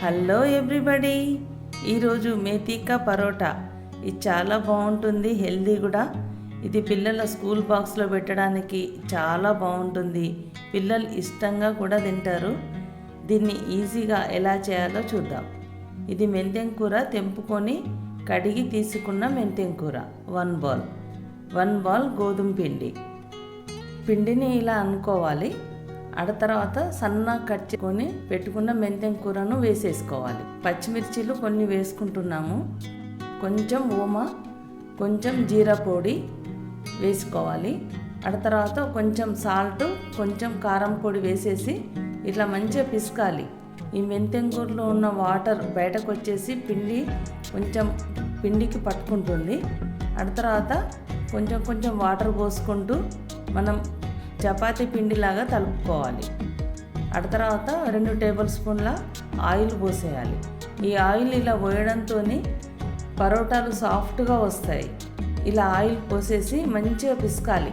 Hello everybody, ఈరోజు మేతికా పరోటా. ఇది చాలా బాగుంటుంది, హెల్దీ కూడా. ఇది పిల్లల స్కూల్ బాక్స్లో పెట్టడానికి చాలా బాగుంటుంది. పిల్లలు ఇష్టంగా కూడా తింటారు. దీన్ని ఈజీగా ఎలా చేయాలో చూద్దాం. ఇది మెంతెం కూర తెంపుకొని కడిగి తీసుకున్న మెంతెం కూర 1 బాల్ గోధుమ పిండిని ఇలా అనుకోవాలి. తర్వాత సన్నగా కట్ చేసుకొని పెట్టుకున్న మెంతెం కూరను వేసేసుకోవాలి. పచ్చిమిర్చీలు కొన్ని వేసుకుంటున్నాము. కొంచెం ఓమా, కొంచెం జీరా పొడి వేసుకోవాలి. తర్వాత కొంచెం సాల్ట్, కొంచెం కారం పొడి వేసేసి ఇట్లా మంచిగా పిసకాలి. ఈ మెంతెం కూరలో ఉన్న వాటర్ బయటకు వచ్చేసి పిండికి పట్టుకుంటుంది. తర్వాత కొంచెం వాటర్ పోసుకుంటూ మనం చపాతీ పిండిలాగా తలుపుకోవాలి. తర్వాత 2 టేబుల్ స్పూన్ల ఆయిల్ పోసేయాలి. ఈ ఆయిల్ ఇలా పోయడంతో పరోటాలు సాఫ్ట్గా వస్తాయి. ఇలా ఆయిల్ పోసేసి మంచిగా పిసకాలి.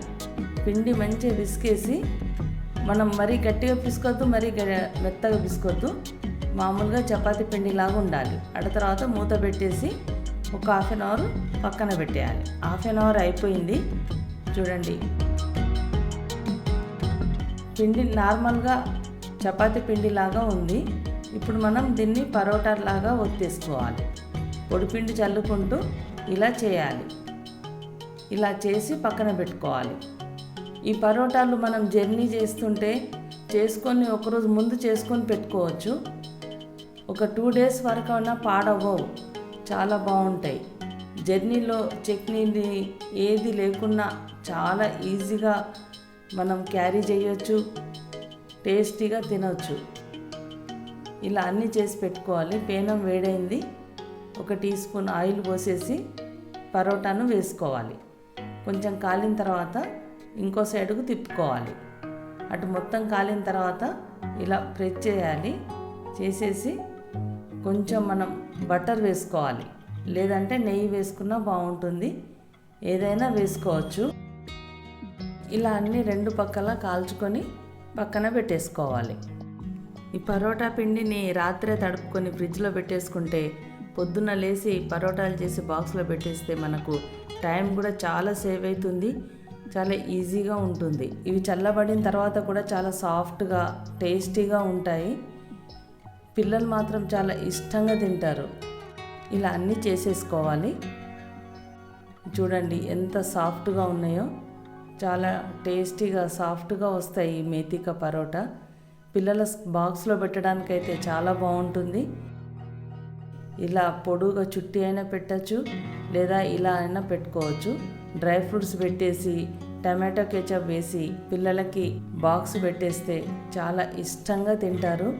పిండి మంచిగా పిసికేసి మనం మరీ గట్టిగా పిసుకోవద్దు, మరీ మెత్తగా పిసుకోవద్దు. మామూలుగా చపాతీ పిండిలాగా ఉండాలి. తర్వాత మూత పెట్టేసి ఒక హాఫ్ అన్ అవర్ పక్కన పెట్టేయాలి. హాఫ్ అన్ అవర్ అయిపోయింది. చూడండి, పిండి నార్మల్గా చపాతీ పిండిలాగా ఉంది. ఇప్పుడు మనం దీన్ని పరోటాలాగా ఒత్తేసుకోవాలి. పొడిపిండి చల్లుకుంటూ ఇలా చేయాలి. ఇలా చేసి పక్కన పెట్టుకోవాలి. ఈ పరోటాలు మనం జర్నీ చేస్తుంటే ఒకరోజు ముందు చేసుకొని పెట్టుకోవచ్చు. ఒక 2 డేస్ వరకు అయినా పాడవ్వవు, చాలా బాగుంటాయి. జర్నీలో చట్నీని ఏది లేకున్నా చాలా ఈజీగా మనం క్యారీ చేయొచ్చు, టేస్టీగా తినవచ్చు. ఇలా అన్నీ చేసి పెట్టుకోవాలి. పేనం వేడైంది. 1 టీ స్పూన్ ఆయిల్ పోసేసి పరోటాను వేసుకోవాలి. కొంచెం కాలిన తర్వాత ఇంకో సైడుకు తిప్పుకోవాలి. అటు మొత్తం కాలిన తర్వాత ఇలా ప్రెస్ చేయాలి. చేసేసి కొంచెం మనం బటర్ వేసుకోవాలి, లేదంటే నెయ్యి వేసుకున్నా బాగుంటుంది. ఏదైనా వేసుకోవచ్చు. ఇలా అన్ని 2 పక్కల కాల్చుకొని పక్కన పెట్టేసుకోవాలి. ఈ పరోటా పిండిని రాత్రే తడుపుకొని ఫ్రిడ్జ్లో పెట్టేసుకుంటే పొద్దున్న లేచి పరోటాలు చేసి బాక్స్లో పెట్టేస్తే మనకు టైం కూడా చాలా సేవ్ అవుతుంది. చాలా ఈజీగా ఉంటుంది. ఇవి చల్లబడిన తర్వాత కూడా చాలా సాఫ్ట్గా టేస్టీగా ఉంటాయి. పిల్లలు మాత్రం చాలా ఇష్టంగా తింటారు. ఇలా అన్నీ చేసేసుకోవాలి. చూడండి ఎంత సాఫ్ట్గా ఉన్నాయో. చాలా టేస్టీగా సాఫ్ట్గా వస్తాయి ఈ మేతికా పరోటా. పిల్లల బాక్స్లో పెట్టడానికైతే చాలా బాగుంటుంది. ఇలా పొడుగా చుట్టి అయినా పెట్టచ్చు, లేదా ఇలా అయినా పెట్టుకోవచ్చు. డ్రై ఫ్రూట్స్ పెట్టేసి టమాటో కెచప్ వేసి పిల్లలకి బాక్స్ పెట్టేస్తే చాలా ఇష్టంగా తింటారు.